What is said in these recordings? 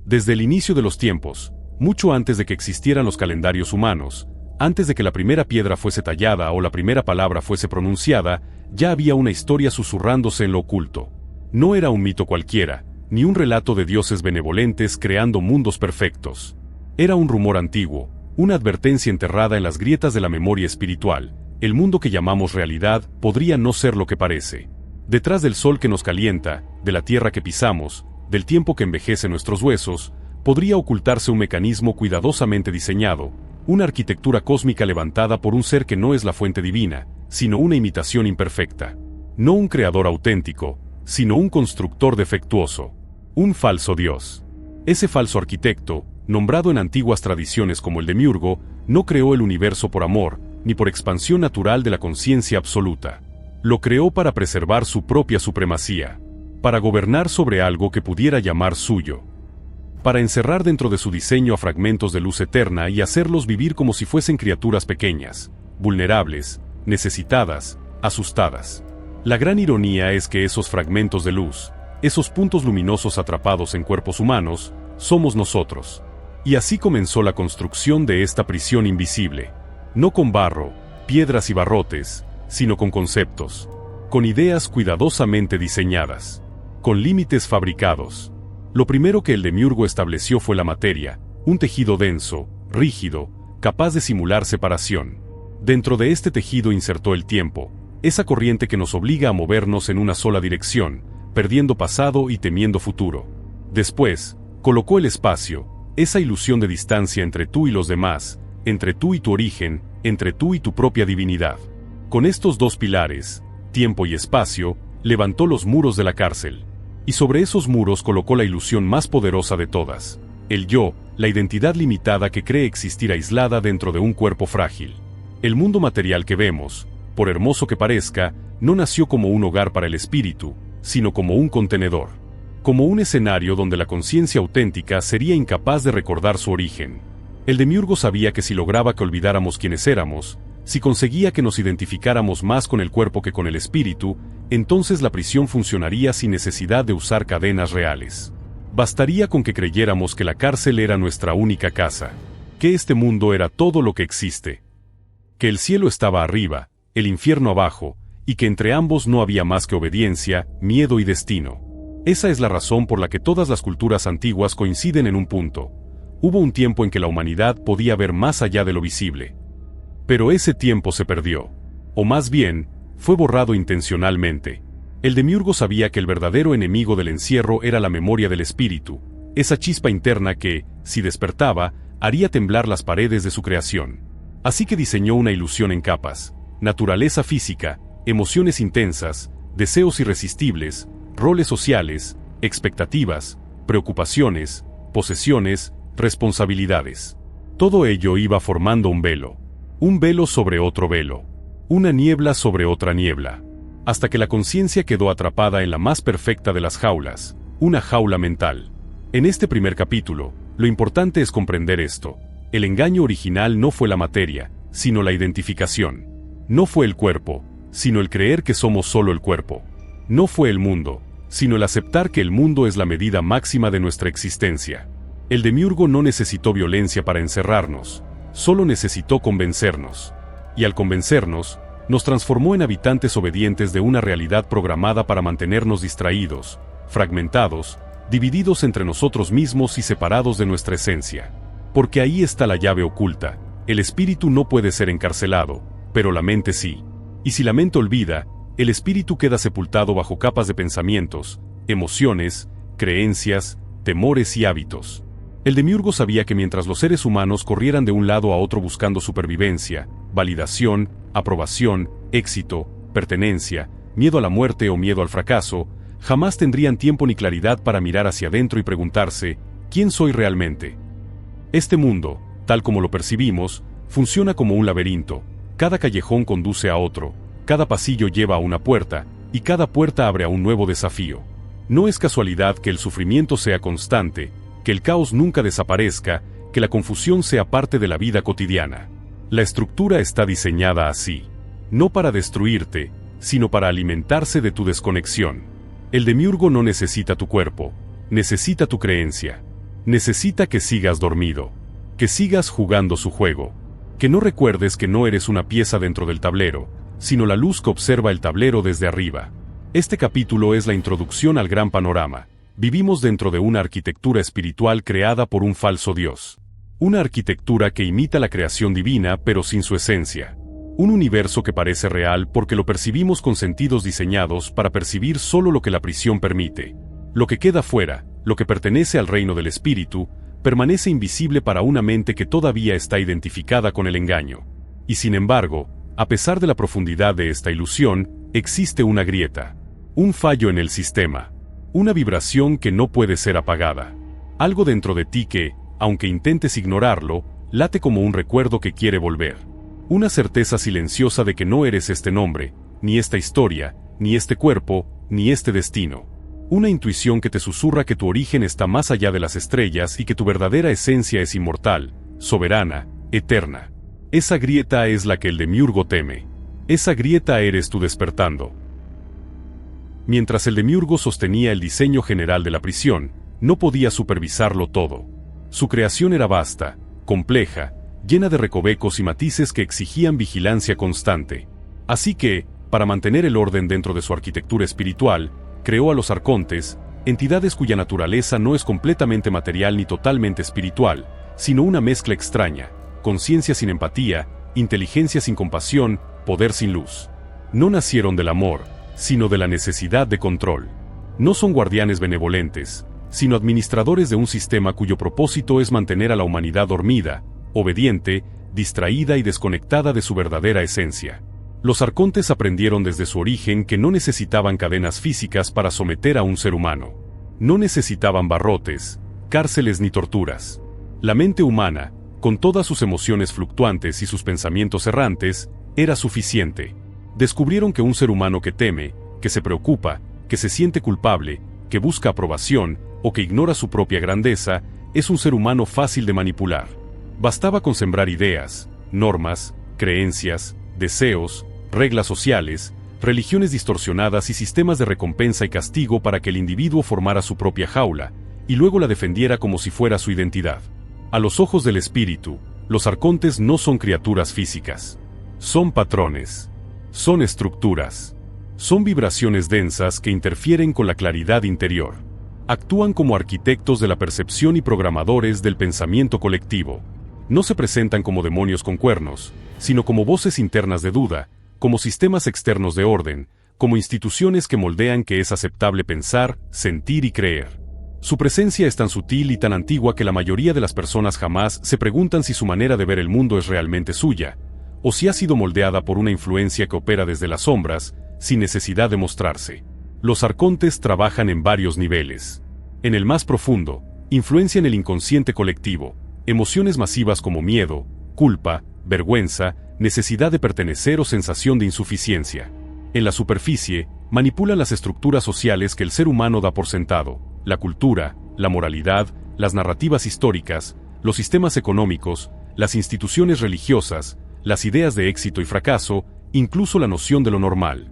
Desde el inicio de los tiempos, mucho antes de que existieran los calendarios humanos, antes de que la primera piedra fuese tallada o la primera palabra fuese pronunciada, ya había una historia susurrándose en lo oculto. No era un mito cualquiera, ni un relato de dioses benevolentes creando mundos perfectos. Era un rumor antiguo, una advertencia enterrada en las grietas de la memoria espiritual. El mundo que llamamos realidad podría no ser lo que parece. Detrás del sol que nos calienta, de la tierra que pisamos, del tiempo que envejece nuestros huesos, podría ocultarse un mecanismo cuidadosamente diseñado, una arquitectura cósmica levantada por un ser que no es la fuente divina, sino una imitación imperfecta. No un creador auténtico, sino un constructor defectuoso. Un falso dios. Ese falso arquitecto, nombrado en antiguas tradiciones como el Demiurgo, no creó el universo por amor, ni por expansión natural de la conciencia absoluta. Lo creó para preservar su propia supremacía, para gobernar sobre algo que pudiera llamar suyo, para encerrar dentro de su diseño a fragmentos de luz eterna y hacerlos vivir como si fuesen criaturas pequeñas, vulnerables, necesitadas, asustadas. La gran ironía es que esos fragmentos de luz, esos puntos luminosos atrapados en cuerpos humanos, somos nosotros. Y así comenzó la construcción de esta prisión invisible, no con barro, piedras y barrotes, sino con conceptos, con ideas cuidadosamente diseñadas, con límites fabricados. Lo primero que el Demiurgo estableció fue la materia, un tejido denso, rígido, capaz de simular separación. Dentro de este tejido insertó el tiempo, esa corriente que nos obliga a movernos en una sola dirección, perdiendo pasado y temiendo futuro. Después, colocó el espacio, esa ilusión de distancia entre tú y los demás, entre tú y tu origen, entre tú y tu propia divinidad. Con estos dos pilares, tiempo y espacio, levantó los muros de la cárcel. Y sobre esos muros colocó la ilusión más poderosa de todas, el yo, la identidad limitada que cree existir aislada dentro de un cuerpo frágil. El mundo material que vemos, por hermoso que parezca, no nació como un hogar para el espíritu, sino como un contenedor. Como un escenario donde la conciencia auténtica sería incapaz de recordar su origen. El Demiurgo sabía que si lograba que olvidáramos quiénes éramos, si conseguía que nos identificáramos más con el cuerpo que con el espíritu, entonces la prisión funcionaría sin necesidad de usar cadenas reales. Bastaría con que creyéramos que la cárcel era nuestra única casa, que este mundo era todo lo que existe, que el cielo estaba arriba, el infierno abajo, y que entre ambos no había más que obediencia, miedo y destino. Esa es la razón por la que todas las culturas antiguas coinciden en un punto. Hubo un tiempo en que la humanidad podía ver más allá de lo visible. Pero ese tiempo se perdió. O más bien, fue borrado intencionalmente. El Demiurgo sabía que el verdadero enemigo del encierro era la memoria del espíritu, esa chispa interna que, si despertaba, haría temblar las paredes de su creación. Así que diseñó una ilusión en capas: naturaleza física, emociones intensas, deseos irresistibles, roles sociales, expectativas, preocupaciones, posesiones, responsabilidades. Todo ello iba formando un velo sobre otro velo, una niebla sobre otra niebla, hasta que la conciencia quedó atrapada en la más perfecta de las jaulas, una jaula mental. En este primer capítulo, lo importante es comprender esto: el engaño original no fue la materia, sino la identificación. No fue el cuerpo, sino el creer que somos solo el cuerpo. No fue el mundo, sino el aceptar que el mundo es la medida máxima de nuestra existencia. El Demiurgo no necesitó violencia para encerrarnos, solo necesitó convencernos. Y al convencernos, nos transformó en habitantes obedientes de una realidad programada para mantenernos distraídos, fragmentados, divididos entre nosotros mismos y separados de nuestra esencia. Porque ahí está la llave oculta: el espíritu no puede ser encarcelado, pero la mente sí. Y si la mente olvida, el espíritu queda sepultado bajo capas de pensamientos, emociones, creencias, temores y hábitos. El Demiurgo sabía que mientras los seres humanos corrieran de un lado a otro buscando supervivencia, validación, aprobación, éxito, pertenencia, miedo a la muerte o miedo al fracaso, jamás tendrían tiempo ni claridad para mirar hacia adentro y preguntarse: ¿quién soy realmente? Este mundo, tal como lo percibimos, funciona como un laberinto. Cada callejón conduce a otro, cada pasillo lleva a una puerta, y cada puerta abre a un nuevo desafío. No es casualidad que el sufrimiento sea constante, que el caos nunca desaparezca, que la confusión sea parte de la vida cotidiana. La estructura está diseñada así, no para destruirte, sino para alimentarse de tu desconexión. El Demiurgo no necesita tu cuerpo, necesita tu creencia. Necesita que sigas dormido, que sigas jugando su juego, que no recuerdes que no eres una pieza dentro del tablero, sino la luz que observa el tablero desde arriba. Este capítulo es la introducción al gran panorama. Vivimos dentro de una arquitectura espiritual creada por un falso Dios. Una arquitectura que imita la creación divina pero sin su esencia. Un universo que parece real porque lo percibimos con sentidos diseñados para percibir solo lo que la prisión permite. Lo que queda fuera, lo que pertenece al reino del espíritu, permanece invisible para una mente que todavía está identificada con el engaño. Y sin embargo, a pesar de la profundidad de esta ilusión, existe una grieta. Un fallo en el sistema. Una vibración que no puede ser apagada. Algo dentro de ti que, aunque intentes ignorarlo, late como un recuerdo que quiere volver. Una certeza silenciosa de que no eres este nombre, ni esta historia, ni este cuerpo, ni este destino. Una intuición que te susurra que tu origen está más allá de las estrellas y que tu verdadera esencia es inmortal, soberana, eterna. Esa grieta es la que el demiurgo teme. Esa grieta eres tú despertando. Mientras el demiurgo sostenía el diseño general de la prisión, no podía supervisarlo todo. Su creación era vasta, compleja, llena de recovecos y matices que exigían vigilancia constante. Así que, para mantener el orden dentro de su arquitectura espiritual, creó a los arcontes, entidades cuya naturaleza no es completamente material ni totalmente espiritual, sino una mezcla extraña, conciencia sin empatía, inteligencia sin compasión, poder sin luz. No nacieron del amor, sino de la necesidad de control. No son guardianes benevolentes, sino administradores de un sistema cuyo propósito es mantener a la humanidad dormida, obediente, distraída y desconectada de su verdadera esencia. Los arcontes aprendieron desde su origen que no necesitaban cadenas físicas para someter a un ser humano. No necesitaban barrotes, cárceles ni torturas. La mente humana, con todas sus emociones fluctuantes y sus pensamientos errantes, era suficiente. Descubrieron que un ser humano que teme, que se preocupa, que se siente culpable, que busca aprobación o que ignora su propia grandeza, es un ser humano fácil de manipular. Bastaba con sembrar ideas, normas, creencias, deseos, reglas sociales, religiones distorsionadas y sistemas de recompensa y castigo para que el individuo formara su propia jaula, y luego la defendiera como si fuera su identidad. A los ojos del espíritu, los arcontes no son criaturas físicas. Son patrones. Son estructuras. Son vibraciones densas que interfieren con la claridad interior. Actúan como arquitectos de la percepción y programadores del pensamiento colectivo. No se presentan como demonios con cuernos, sino como voces internas de duda, como sistemas externos de orden, como instituciones que moldean que es aceptable pensar, sentir y creer. Su presencia es tan sutil y tan antigua que la mayoría de las personas jamás se preguntan si su manera de ver el mundo es realmente suya, o si ha sido moldeada por una influencia que opera desde las sombras, sin necesidad de mostrarse. Los arcontes trabajan en varios niveles. En el más profundo, influencian el inconsciente colectivo, emociones masivas como miedo, culpa, vergüenza, necesidad de pertenecer o sensación de insuficiencia. En la superficie, manipulan las estructuras sociales que el ser humano da por sentado, la cultura, la moralidad, las narrativas históricas, los sistemas económicos, las instituciones religiosas, las ideas de éxito y fracaso, incluso la noción de lo normal.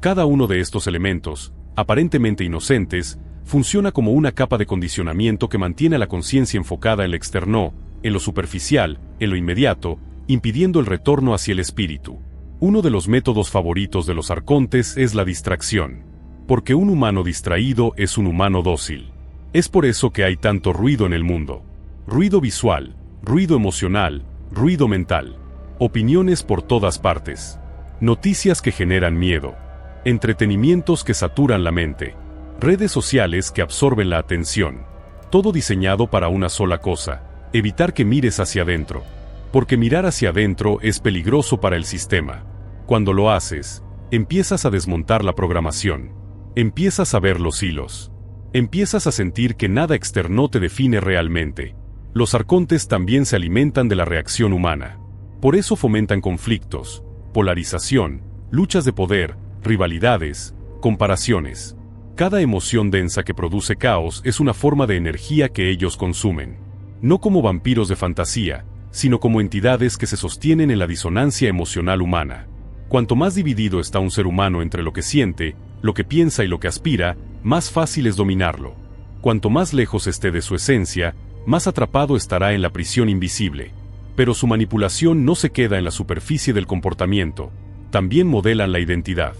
Cada uno de estos elementos, aparentemente inocentes, funciona como una capa de condicionamiento que mantiene a la conciencia enfocada en lo externo, en lo superficial, en lo inmediato, impidiendo el retorno hacia el espíritu. Uno de los métodos favoritos de los arcontes es la distracción. Porque un humano distraído es un humano dócil. Es por eso que hay tanto ruido en el mundo. Ruido visual, ruido emocional, ruido mental. Opiniones por todas partes. Noticias que generan miedo. Entretenimientos que saturan la mente. Redes sociales que absorben la atención. Todo diseñado para una sola cosa: evitar que mires hacia adentro. Porque mirar hacia adentro es peligroso para el sistema. Cuando lo haces, empiezas a desmontar la programación. Empiezas a ver los hilos. Empiezas a sentir que nada externo te define realmente. Los arcontes también se alimentan de la reacción humana. Por eso fomentan conflictos, polarización, luchas de poder, rivalidades, comparaciones. Cada emoción densa que produce caos es una forma de energía que ellos consumen. No como vampiros de fantasía, sino como entidades que se sostienen en la disonancia emocional humana. Cuanto más dividido está un ser humano entre lo que siente, lo que piensa y lo que aspira, más fácil es dominarlo. Cuanto más lejos esté de su esencia, más atrapado estará en la prisión invisible. Pero su manipulación no se queda en la superficie del comportamiento, también modelan la identidad.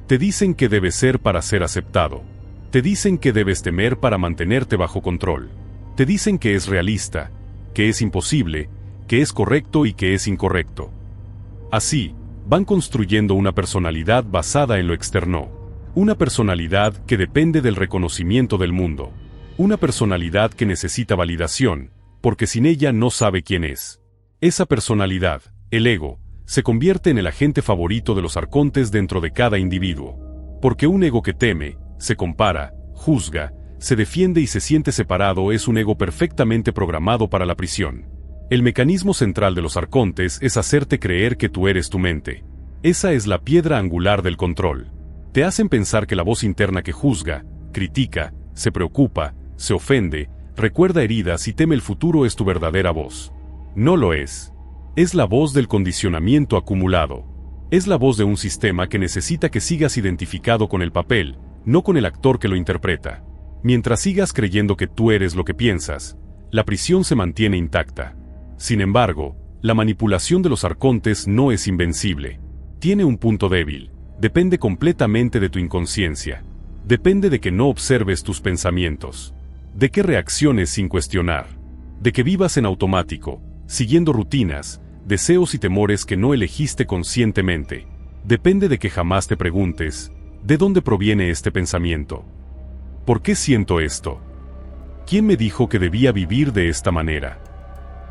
Te dicen qué debes ser para ser aceptado. Te dicen que debes temer para mantenerte bajo control. Te dicen que es realista, que es imposible, que es correcto y que es incorrecto. Así, van construyendo una personalidad basada en lo externo. Una personalidad que depende del reconocimiento del mundo. Una personalidad que necesita validación, porque sin ella no sabe quién es. Esa personalidad, el ego, se convierte en el agente favorito de los arcontes dentro de cada individuo. Porque un ego que teme, se compara, juzga, se defiende y se siente separado es un ego perfectamente programado para la prisión. El mecanismo central de los arcontes es hacerte creer que tú eres tu mente. Esa es la piedra angular del control. Te hacen pensar que la voz interna que juzga, critica, se preocupa, se ofende, recuerda heridas y teme el futuro es tu verdadera voz. No lo es. Es la voz del condicionamiento acumulado. Es la voz de un sistema que necesita que sigas identificado con el papel, no con el actor que lo interpreta. Mientras sigas creyendo que tú eres lo que piensas, la prisión se mantiene intacta. Sin embargo, la manipulación de los arcontes no es invencible. Tiene un punto débil. Depende completamente de tu inconsciencia. Depende de que no observes tus pensamientos. De que reacciones sin cuestionar. De que vivas en automático, siguiendo rutinas, deseos y temores que no elegiste conscientemente. Depende de que jamás te preguntes, ¿de dónde proviene este pensamiento? ¿Por qué siento esto? ¿Quién me dijo que debía vivir de esta manera?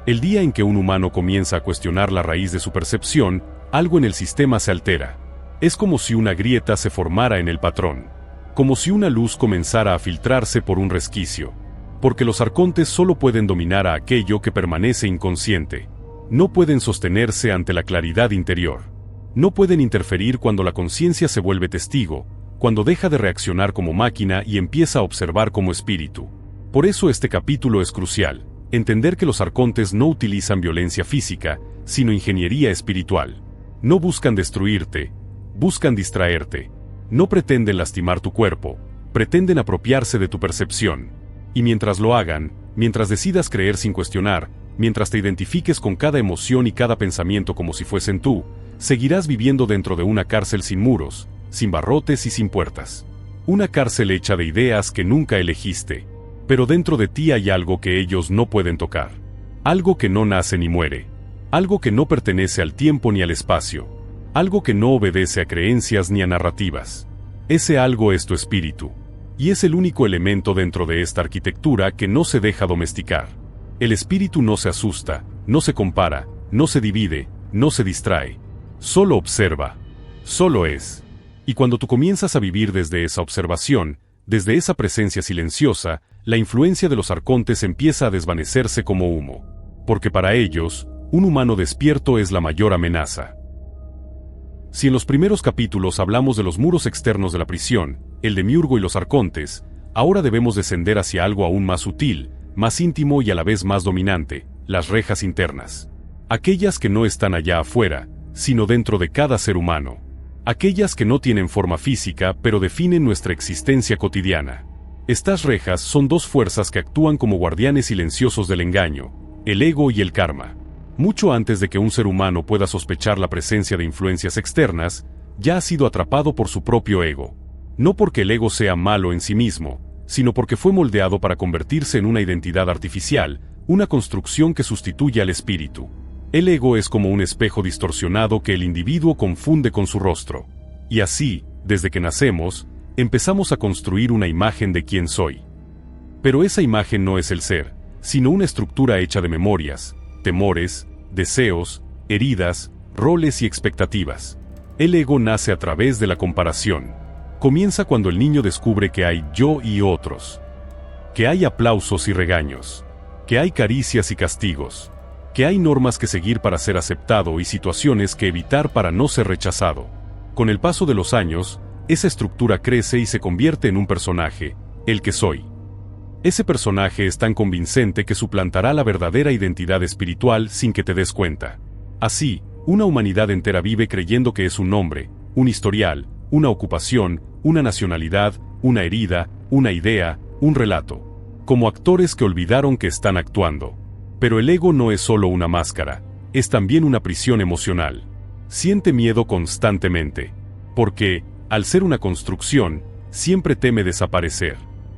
El día en que un humano comienza a cuestionar la raíz de su percepción, algo en el sistema se altera. Es como si una grieta se formara en el patrón. Como si una luz comenzara a filtrarse por un resquicio. Porque los arcontes solo pueden dominar a aquello que permanece inconsciente. No pueden sostenerse ante la claridad interior. No pueden interferir cuando la conciencia se vuelve testigo, cuando deja de reaccionar como máquina y empieza a observar como espíritu. Por eso este capítulo es crucial. Entender que los arcontes no utilizan violencia física, sino ingeniería espiritual. No buscan destruirte, buscan distraerte. No pretenden lastimar tu cuerpo, pretenden apropiarse de tu percepción. Y mientras lo hagan, mientras decidas creer sin cuestionar, mientras te identifiques con cada emoción y cada pensamiento como si fuesen tú, seguirás viviendo dentro de una cárcel sin muros, sin barrotes y sin puertas. Una cárcel hecha de ideas que nunca elegiste. Pero dentro de ti hay algo que ellos no pueden tocar. Algo que no nace ni muere. Algo que no pertenece al tiempo ni al espacio. Algo que no obedece a creencias ni a narrativas. Ese algo es tu espíritu. Y es el único elemento dentro de esta arquitectura que no se deja domesticar. El espíritu no se asusta, no se compara, no se divide, no se distrae. Solo observa. Solo es. Y cuando tú comienzas a vivir desde esa observación, desde esa presencia silenciosa, la influencia de los arcontes empieza a desvanecerse como humo. Porque para ellos, un humano despierto es la mayor amenaza. Si en los primeros capítulos hablamos de los muros externos de la prisión, el demiurgo y los arcontes, ahora debemos descender hacia algo aún más sutil, más íntimo y a la vez más dominante, las rejas internas. Aquellas que no están allá afuera, sino dentro de cada ser humano. Aquellas que no tienen forma física pero definen nuestra existencia cotidiana. Estas rejas son dos fuerzas que actúan como guardianes silenciosos del engaño, el ego y el karma. Mucho antes de que un ser humano pueda sospechar la presencia de influencias externas, ya ha sido atrapado por su propio ego. No porque el ego sea malo en sí mismo, sino porque fue moldeado para convertirse en una identidad artificial, una construcción que sustituye al espíritu. El ego es como un espejo distorsionado que el individuo confunde con su rostro. Y así, desde que nacemos, empezamos a construir una imagen de quién soy. Pero esa imagen no es el ser, sino una estructura hecha de memorias, temores, deseos, heridas, roles y expectativas. El ego nace a través de la comparación. Comienza cuando el niño descubre que hay yo y otros. Que hay aplausos y regaños. Que hay caricias y castigos. Que hay normas que seguir para ser aceptado y situaciones que evitar para no ser rechazado. Con el paso de los años, esa estructura crece y se convierte en un personaje, el que soy. Ese personaje es tan convincente que suplantará la verdadera identidad espiritual sin que te des cuenta. Así, una humanidad entera vive creyendo que es un nombre, un historial, una ocupación, una nacionalidad, una herida, una idea, un relato. como actores que olvidaron que están actuando. Pero el ego no es solo una máscara, es también una prisión emocional. Siente miedo constantemente, porque, al ser una construcción, siempre teme desaparecer.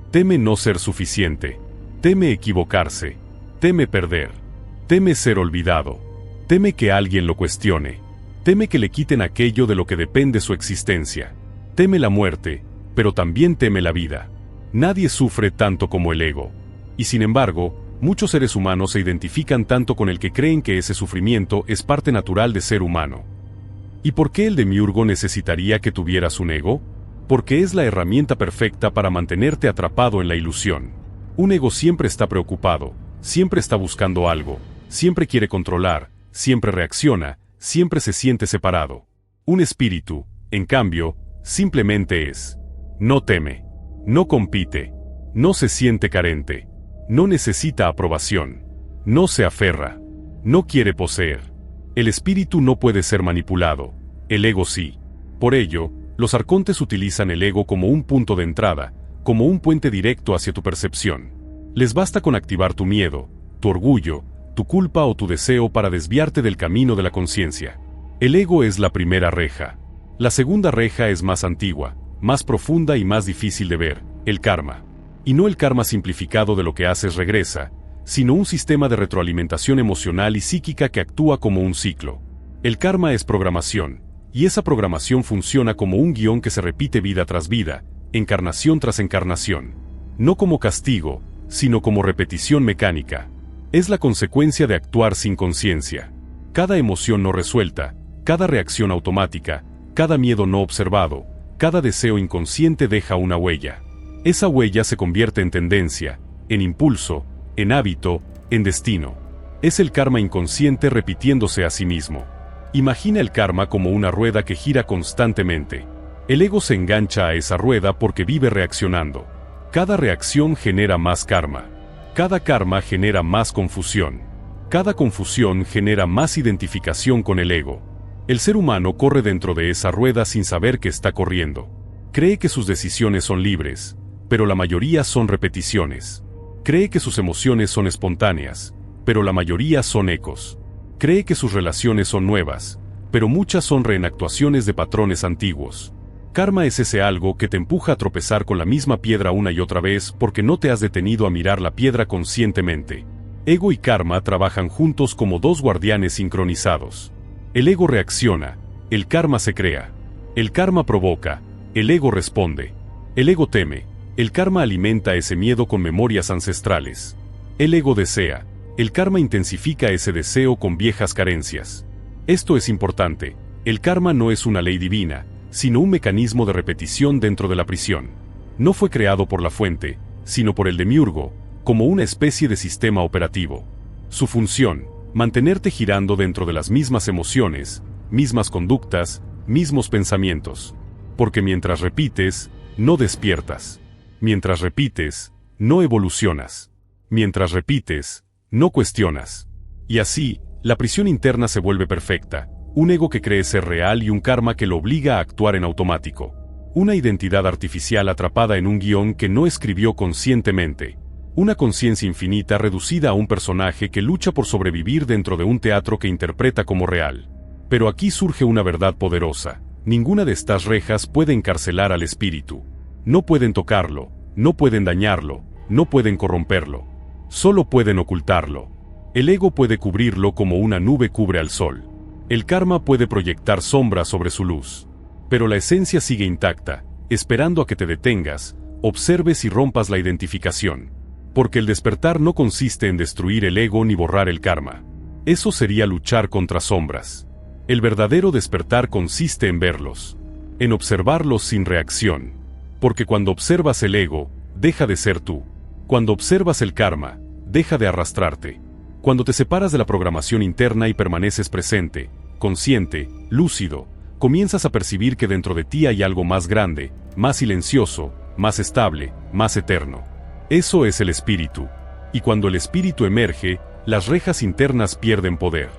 Teme no ser suficiente. Teme equivocarse. Teme perder. Teme ser olvidado. Teme que alguien lo cuestione. Teme que le quiten aquello de lo que depende su existencia. Teme la muerte, pero también teme la vida. Nadie sufre tanto como el ego. Y sin embargo, muchos seres humanos se identifican tanto con el que creen que ese sufrimiento es parte natural de ser humano. ¿Y por qué el demiurgo necesitaría que tuvieras un ego? Porque es la herramienta perfecta para mantenerte atrapado en la ilusión. Un ego siempre está preocupado, siempre está buscando algo, siempre quiere controlar, siempre reacciona, siempre se siente separado. Un espíritu, en cambio, simplemente es. No teme, no compite, no se siente carente, no necesita aprobación, no se aferra, no quiere poseer. El espíritu no puede ser manipulado, el ego sí. Por ello, los arcontes utilizan el ego como un punto de entrada, como un puente directo hacia tu percepción. Les basta con activar tu miedo, tu orgullo, tu culpa o tu deseo para desviarte del camino de la conciencia. El ego es la primera reja. La segunda reja es más antigua, más profunda y más difícil de ver, el karma. Y no el karma simplificado de lo que haces regresa, sino un sistema de retroalimentación emocional y psíquica que actúa como un ciclo. El karma es programación, y esa programación funciona como un guión que se repite vida tras vida, encarnación tras encarnación. No como castigo, sino como repetición mecánica. Es la consecuencia de actuar sin conciencia. Cada emoción no resuelta, cada reacción automática, cada miedo no observado, cada deseo inconsciente deja una huella. Esa huella se convierte en tendencia, en impulso, en hábito, en destino. Es el karma inconsciente repitiéndose a sí mismo. Imagina el karma como una rueda que gira constantemente. El ego se engancha a esa rueda porque vive reaccionando. Cada reacción genera más karma. Cada karma genera más confusión. Cada confusión genera más identificación con el ego. El ser humano corre dentro de esa rueda sin saber que está corriendo. Cree que sus decisiones son libres, pero la mayoría son repeticiones. Cree que sus emociones son espontáneas, pero la mayoría son ecos. Cree que sus relaciones son nuevas, pero muchas son reenactuaciones de patrones antiguos. Karma es ese algo que te empuja a tropezar con la misma piedra una y otra vez porque no te has detenido a mirar la piedra conscientemente. Ego y karma trabajan juntos como dos guardianes sincronizados. El ego reacciona, el karma se crea. El karma provoca, el ego responde. El ego teme, el karma alimenta ese miedo con memorias ancestrales. El ego desea, el karma intensifica ese deseo con viejas carencias. Esto es importante, el karma no es una ley divina, sino un mecanismo de repetición dentro de la prisión. No fue creado por la fuente, sino por el demiurgo, como una especie de sistema operativo. Su función, mantenerte girando dentro de las mismas emociones, mismas conductas, mismos pensamientos. Porque mientras repites, no despiertas. Mientras repites, no evolucionas. Mientras repites, no cuestionas. Y así, la prisión interna se vuelve perfecta, un ego que cree ser real y un karma que lo obliga a actuar en automático. Una identidad artificial atrapada en un guión que no escribió conscientemente. Una conciencia infinita reducida a un personaje que lucha por sobrevivir dentro de un teatro que interpreta como real. Pero aquí surge una verdad poderosa. Ninguna de estas rejas puede encarcelar al espíritu. No pueden tocarlo, no pueden dañarlo, no pueden corromperlo. Solo pueden ocultarlo. El ego puede cubrirlo como una nube cubre al sol. El karma puede proyectar sombras sobre su luz. Pero la esencia sigue intacta, esperando a que te detengas, observes y rompas la identificación. Porque el despertar no consiste en destruir el ego ni borrar el karma. Eso sería luchar contra sombras. El verdadero despertar consiste en verlos, en observarlos sin reacción. Porque cuando observas el ego, deja de ser tú. Cuando observas el karma, deja de arrastrarte. Cuando te separas de la programación interna y permaneces presente, consciente, lúcido, comienzas a percibir que dentro de ti hay algo más grande, más silencioso, más estable, más eterno. Eso es el espíritu. Y cuando el espíritu emerge, las rejas internas pierden poder.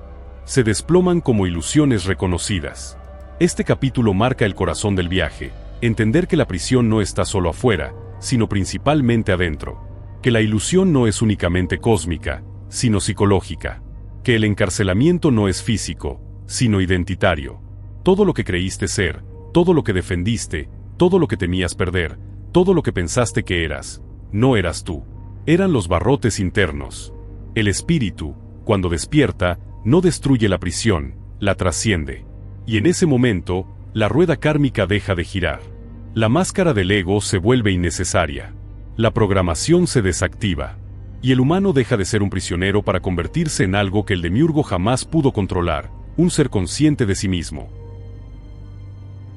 Se desploman como ilusiones reconocidas. Este capítulo marca el corazón del viaje, entender que la prisión no está solo afuera, sino principalmente adentro. que la ilusión no es únicamente cósmica, sino psicológica, que el encarcelamiento no es físico, sino identitario. Todo lo que creíste ser, todo lo que defendiste, todo lo que temías perder, todo lo que pensaste que eras, no eras tú. Eran los barrotes internos. El espíritu, cuando despierta, no destruye la prisión, la trasciende. Y en ese momento, la rueda kármica deja de girar. La máscara del ego se vuelve innecesaria. La programación se desactiva. Y el humano deja de ser un prisionero para convertirse en algo que el demiurgo jamás pudo controlar, un ser consciente de sí mismo.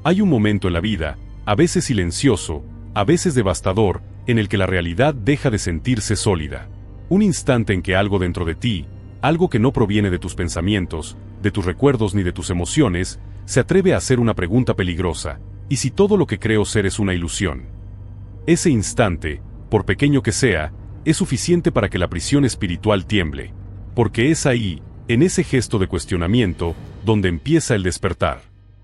Hay un momento en la vida, a veces silencioso, a veces devastador, en el que la realidad deja de sentirse sólida. Un instante en que algo dentro de ti, algo que no proviene de tus pensamientos, de tus recuerdos ni de tus emociones, se atreve a hacer una pregunta peligrosa: ¿y si todo lo que creo ser es una ilusión? Ese instante, por pequeño que sea, es suficiente para que la prisión espiritual tiemble, porque es ahí, en ese gesto de cuestionamiento, donde empieza el despertar.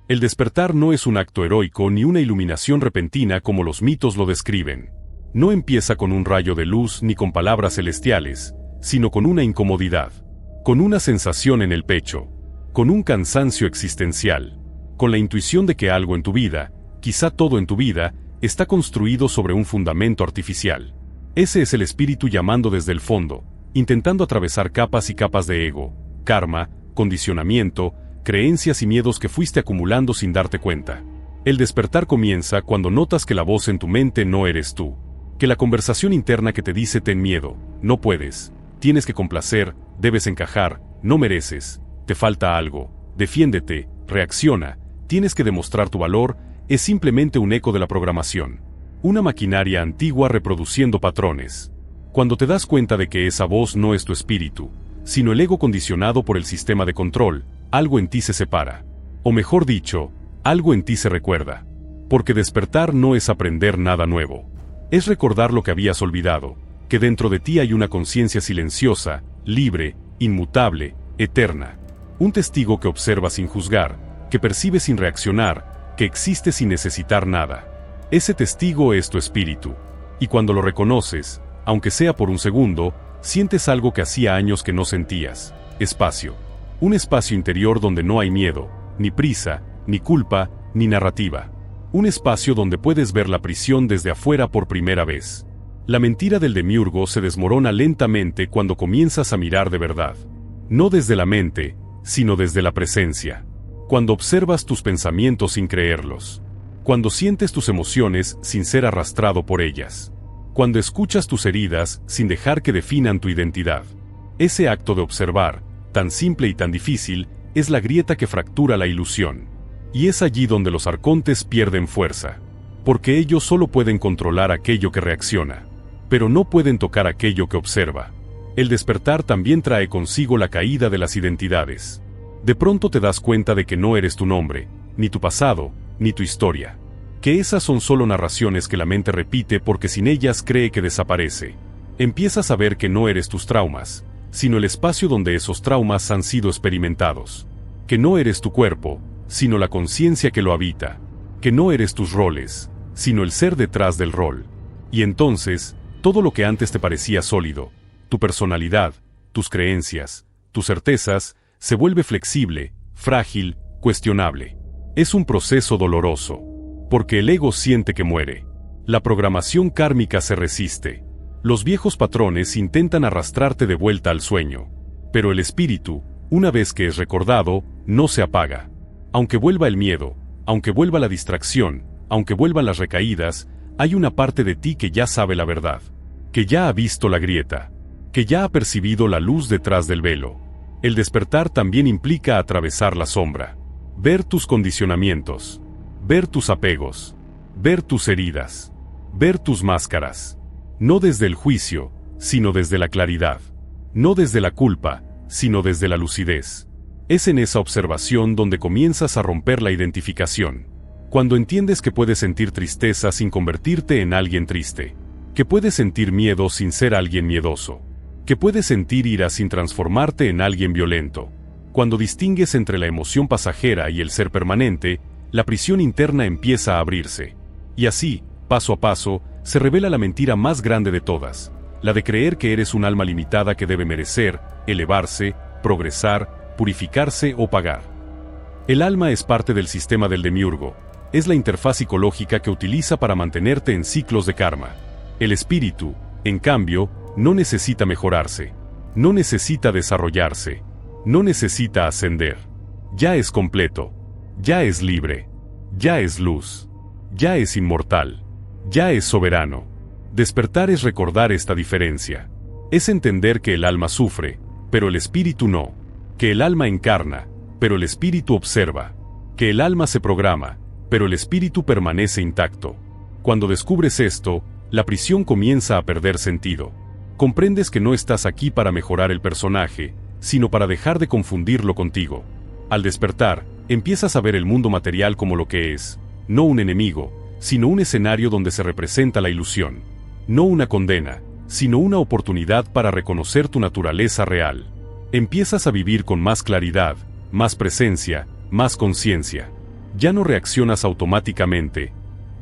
El despertar no es un acto heroico ni una iluminación repentina como los mitos lo describen. No empieza con un rayo de luz ni con palabras celestiales, sino con una incomodidad, con una sensación en el pecho, con un cansancio existencial, con la intuición de que algo en tu vida, quizá todo en tu vida, está construido sobre un fundamento artificial. Ese es el espíritu llamando desde el fondo, intentando atravesar capas y capas de ego, karma, condicionamiento, creencias y miedos que fuiste acumulando sin darte cuenta. El despertar comienza cuando notas que la voz en tu mente no eres tú, que la conversación interna que te dice ten miedo, no puedes, tienes que complacer, debes encajar, no mereces, te falta algo, defiéndete, reacciona, tienes que demostrar tu valor, es simplemente un eco de la programación. Una maquinaria antigua reproduciendo patrones. Cuando te das cuenta de que esa voz no es tu espíritu, sino el ego condicionado por el sistema de control, algo en ti se separa. O mejor dicho, algo en ti se recuerda. Porque despertar no es aprender nada nuevo. Es recordar lo que habías olvidado, que dentro de ti hay una conciencia silenciosa, libre, inmutable, eterna. Un testigo que observa sin juzgar, que percibe sin reaccionar, que existe sin necesitar nada. Ese testigo es tu espíritu. Y cuando lo reconoces, aunque sea por un segundo, sientes algo que hacía años que no sentías: espacio. Un espacio interior donde no hay miedo, ni prisa, ni culpa, ni narrativa. Un espacio donde puedes ver la prisión desde afuera por primera vez. La mentira del demiurgo se desmorona lentamente cuando comienzas a mirar de verdad. No desde la mente, sino desde la presencia. Cuando observas tus pensamientos sin creerlos. Cuando sientes tus emociones sin ser arrastrado por ellas. Cuando escuchas tus heridas sin dejar que definan tu identidad. Ese acto de observar, tan simple y tan difícil, es la grieta que fractura la ilusión. Y es allí donde los arcontes pierden fuerza. Porque ellos solo pueden controlar aquello que reacciona. Pero no pueden tocar aquello que observa. El despertar también trae consigo la caída de las identidades. De pronto te das cuenta de que no eres tu nombre, ni tu pasado, ni tu historia. Que esas son solo narraciones que la mente repite porque sin ellas cree que desaparece. Empiezas a ver que no eres tus traumas, sino el espacio donde esos traumas han sido experimentados. Que no eres tu cuerpo, sino la conciencia que lo habita. Que no eres tus roles, sino el ser detrás del rol. Y entonces, todo lo que antes te parecía sólido, tu personalidad, tus creencias, tus certezas, se vuelve flexible, frágil, cuestionable. Es un proceso doloroso. Porque el ego siente que muere. La programación kármica se resiste. Los viejos patrones intentan arrastrarte de vuelta al sueño. Pero el espíritu, una vez que es recordado, no se apaga. Aunque vuelva el miedo, aunque vuelva la distracción, aunque vuelvan las recaídas, hay una parte de ti que ya sabe la verdad. Que ya ha visto la grieta. Que ya ha percibido la luz detrás del velo. El despertar también implica atravesar la sombra. Ver tus condicionamientos. Ver tus apegos. Ver tus heridas. Ver tus máscaras. No desde el juicio, sino desde la claridad. No desde la culpa, sino desde la lucidez. Es en esa observación donde comienzas a romper la identificación. Cuando entiendes que puedes sentir tristeza sin convertirte en alguien triste. Que puedes sentir miedo sin ser alguien miedoso. Que puedes sentir ira sin transformarte en alguien violento. Cuando distingues entre la emoción pasajera y el ser permanente, la prisión interna empieza a abrirse. Y así, paso a paso, se revela la mentira más grande de todas. la de creer que eres un alma limitada que debe merecer, elevarse, progresar, purificarse o pagar. El alma es parte del sistema del demiurgo, es la interfaz psicológica que utiliza para mantenerte en ciclos de karma. El espíritu, en cambio, no necesita mejorarse, no necesita desarrollarse, no necesita ascender. Ya es completo, ya es libre, ya es luz, ya es inmortal, ya es soberano. Despertar es recordar esta diferencia. Es entender que el alma sufre, pero el espíritu no. Que el alma encarna, pero el espíritu observa. Que el alma se programa, pero el espíritu permanece intacto. Cuando descubres esto, la prisión comienza a perder sentido. Comprendes que no estás aquí para mejorar el personaje, sino para dejar de confundirlo contigo. Al despertar, empiezas a ver el mundo material como lo que es, no un enemigo, sino un escenario donde se representa la ilusión. No una condena, sino una oportunidad para reconocer tu naturaleza real. Empiezas a vivir con más claridad, más presencia, más conciencia. Ya no reaccionas automáticamente,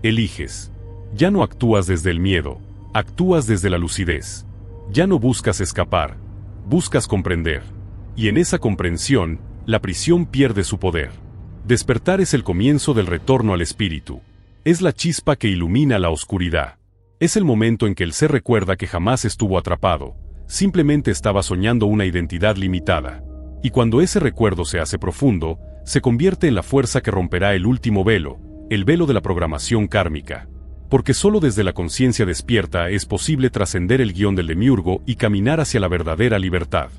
eliges. Ya no actúas desde el miedo, actúas desde la lucidez. Ya no buscas escapar, buscas comprender. Y en esa comprensión, la prisión pierde su poder. Despertar es el comienzo del retorno al espíritu. Es la chispa que ilumina la oscuridad. Es el momento en que el ser recuerda que jamás estuvo atrapado, simplemente estaba soñando una identidad limitada. Y cuando ese recuerdo se hace profundo, se convierte en la fuerza que romperá el último velo, el velo de la programación kármica. Porque solo desde la conciencia despierta es posible trascender el guión del demiurgo y caminar hacia la verdadera libertad.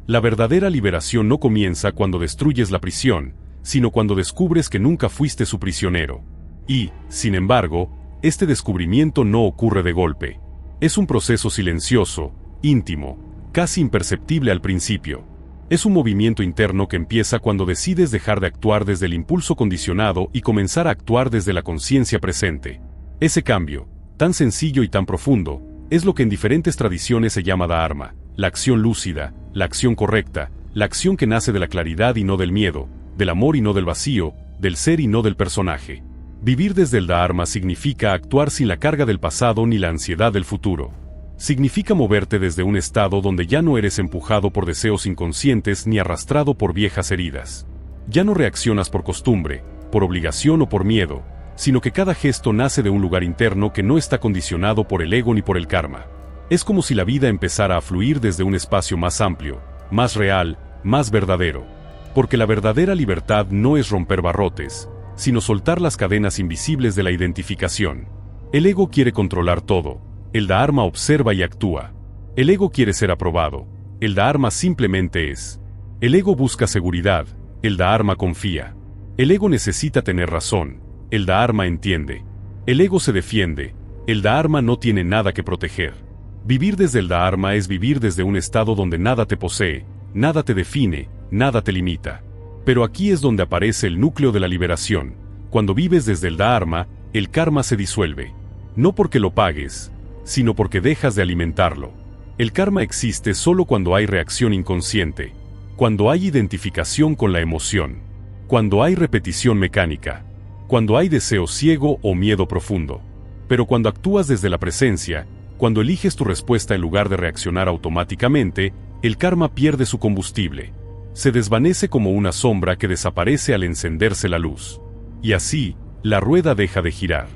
La verdadera liberación no comienza cuando destruyes la prisión, sino cuando descubres que nunca fuiste su prisionero. Y, sin embargo, este descubrimiento no ocurre de golpe. Es un proceso silencioso, íntimo, casi imperceptible al principio. Es un movimiento interno que empieza cuando decides dejar de actuar desde el impulso condicionado y comenzar a actuar desde la conciencia presente. Ese cambio, tan sencillo y tan profundo, es lo que en diferentes tradiciones se llama Dharma, la acción lúcida, la acción correcta, la acción que nace de la claridad y no del miedo, del amor y no del vacío, del ser y no del personaje. Vivir desde el Dharma significa actuar sin la carga del pasado ni la ansiedad del futuro. Significa moverte desde un estado donde ya no eres empujado por deseos inconscientes ni arrastrado por viejas heridas. Ya no reaccionas por costumbre, por obligación o por miedo, sino que cada gesto nace de un lugar interno que no está condicionado por el ego ni por el karma. Es como si la vida empezara a fluir desde un espacio más amplio, más real, más verdadero. Porque la verdadera libertad no es romper barrotes, sino soltar las cadenas invisibles de la identificación. El ego quiere controlar todo, el Dharma observa y actúa. El ego quiere ser aprobado, el Dharma simplemente es. El ego busca seguridad, el Dharma confía. El ego necesita tener razón, el Dharma entiende. El ego se defiende, el Dharma no tiene nada que proteger. Vivir desde el Dharma es vivir desde un estado donde nada te posee, nada te define, nada te limita. Pero aquí es donde aparece el núcleo de la liberación. Cuando vives desde el Dharma, el karma se disuelve. No porque lo pagues, sino porque dejas de alimentarlo. El karma existe solo cuando hay reacción inconsciente, cuando hay identificación con la emoción, cuando hay repetición mecánica, cuando hay deseo ciego o miedo profundo. Pero cuando actúas desde la presencia, cuando eliges tu respuesta en lugar de reaccionar automáticamente, el karma pierde su combustible. Se desvanece como una sombra que desaparece al encenderse la luz. Y así, la rueda deja de girar.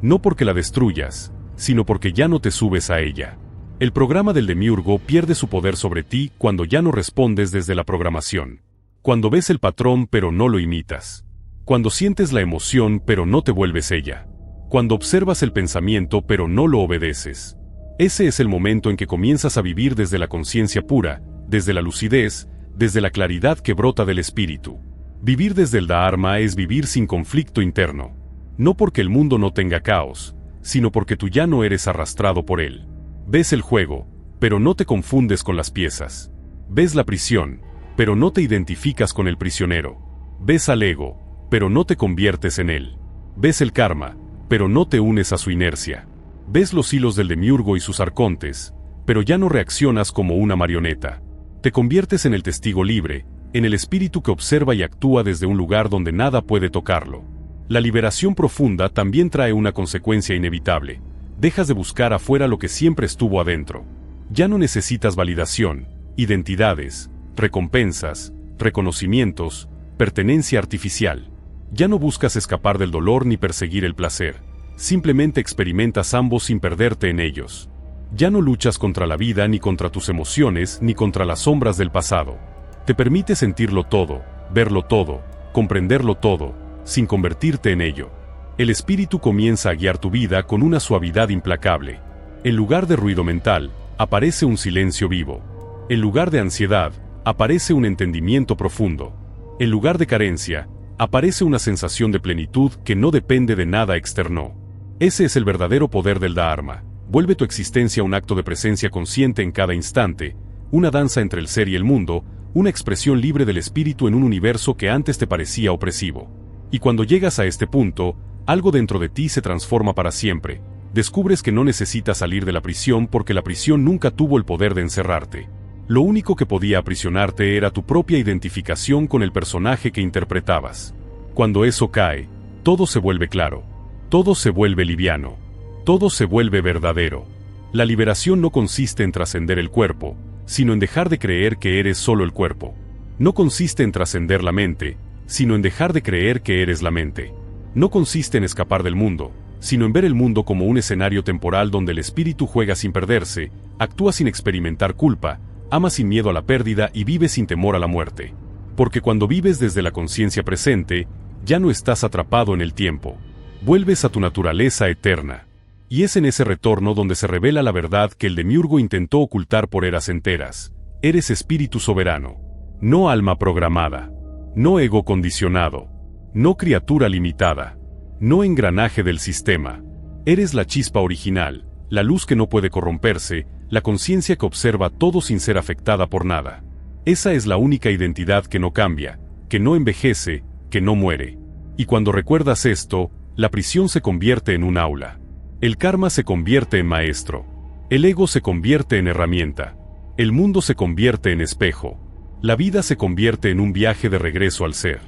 No porque la destruyas, sino porque ya no te subes a ella. El programa del demiurgo pierde su poder sobre ti cuando ya no respondes desde la programación. Cuando ves el patrón pero no lo imitas. Cuando sientes la emoción pero no te vuelves ella. Cuando observas el pensamiento pero no lo obedeces. Ese es el momento en que comienzas a vivir desde la conciencia pura, desde la lucidez, desde la claridad que brota del espíritu. Vivir desde el Dharma es vivir sin conflicto interno. No porque el mundo no tenga caos, sino porque tú ya no eres arrastrado por él. Ves el juego, pero no te confundes con las piezas. Ves la prisión, pero no te identificas con el prisionero. Ves al ego, pero no te conviertes en él. Ves el karma, pero no te unes a su inercia. Ves los hilos del demiurgo y sus arcontes, pero ya no reaccionas como una marioneta. Te conviertes en el testigo libre, en el espíritu que observa y actúa desde un lugar donde nada puede tocarlo. La liberación profunda también trae una consecuencia inevitable. Dejas de buscar afuera lo que siempre estuvo adentro. Ya no necesitas validación, identidades, recompensas, reconocimientos, pertenencia artificial. Ya no buscas escapar del dolor ni perseguir el placer. Simplemente experimentas ambos sin perderte en ellos. Ya no luchas contra la vida ni contra tus emociones ni contra las sombras del pasado. Te permite sentirlo todo, verlo todo, comprenderlo todo, sin convertirte en ello. El espíritu comienza a guiar tu vida con una suavidad implacable. En lugar de ruido mental, aparece un silencio vivo. En lugar de ansiedad, aparece un entendimiento profundo. En lugar de carencia, aparece una sensación de plenitud que no depende de nada externo. Ese es el verdadero poder del Dharma. Vuelve tu existencia un acto de presencia consciente en cada instante, una danza entre el ser y el mundo, una expresión libre del espíritu en un universo que antes te parecía opresivo. Y cuando llegas a este punto, algo dentro de ti se transforma para siempre. Descubres que no necesitas salir de la prisión porque la prisión nunca tuvo el poder de encerrarte. Lo único que podía aprisionarte era tu propia identificación con el personaje que interpretabas. Cuando eso cae, todo se vuelve claro. Todo se vuelve liviano. Todo se vuelve verdadero. La liberación no consiste en trascender el cuerpo, sino en dejar de creer que eres solo el cuerpo. No consiste en trascender la mente, sino en dejar de creer que eres la mente. No consiste en escapar del mundo, sino en ver el mundo como un escenario temporal donde el espíritu juega sin perderse, actúa sin experimentar culpa, ama sin miedo a la pérdida y vive sin temor a la muerte. Porque cuando vives desde la conciencia presente, ya no estás atrapado en el tiempo. Vuelves a tu naturaleza eterna. Y es en ese retorno donde se revela la verdad que el demiurgo intentó ocultar por eras enteras. Eres espíritu soberano. No alma programada. No ego condicionado. No criatura limitada. No engranaje del sistema. Eres la chispa original, la luz que no puede corromperse, la conciencia que observa todo sin ser afectada por nada. Esa es la única identidad que no cambia, que no envejece, que no muere. Y cuando recuerdas esto, la prisión se convierte en un aula. El karma se convierte en maestro. El ego se convierte en herramienta. El mundo se convierte en espejo. La vida se convierte en un viaje de regreso al ser.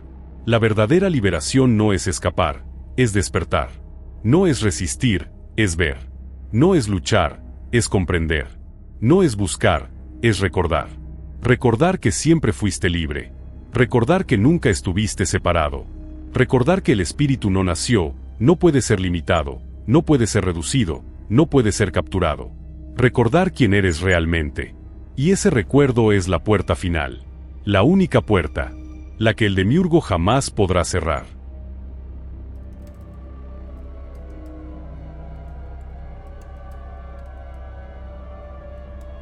La verdadera liberación no es escapar, es despertar. No es resistir, es ver. No es luchar, es comprender. No es buscar, es recordar. Recordar que siempre fuiste libre. Recordar que nunca estuviste separado. Recordar que el espíritu no nació, no puede ser limitado, no puede ser reducido, no puede ser capturado. Recordar quién eres realmente. Y ese recuerdo es la puerta final. La única puerta. La que el demiurgo jamás podrá cerrar.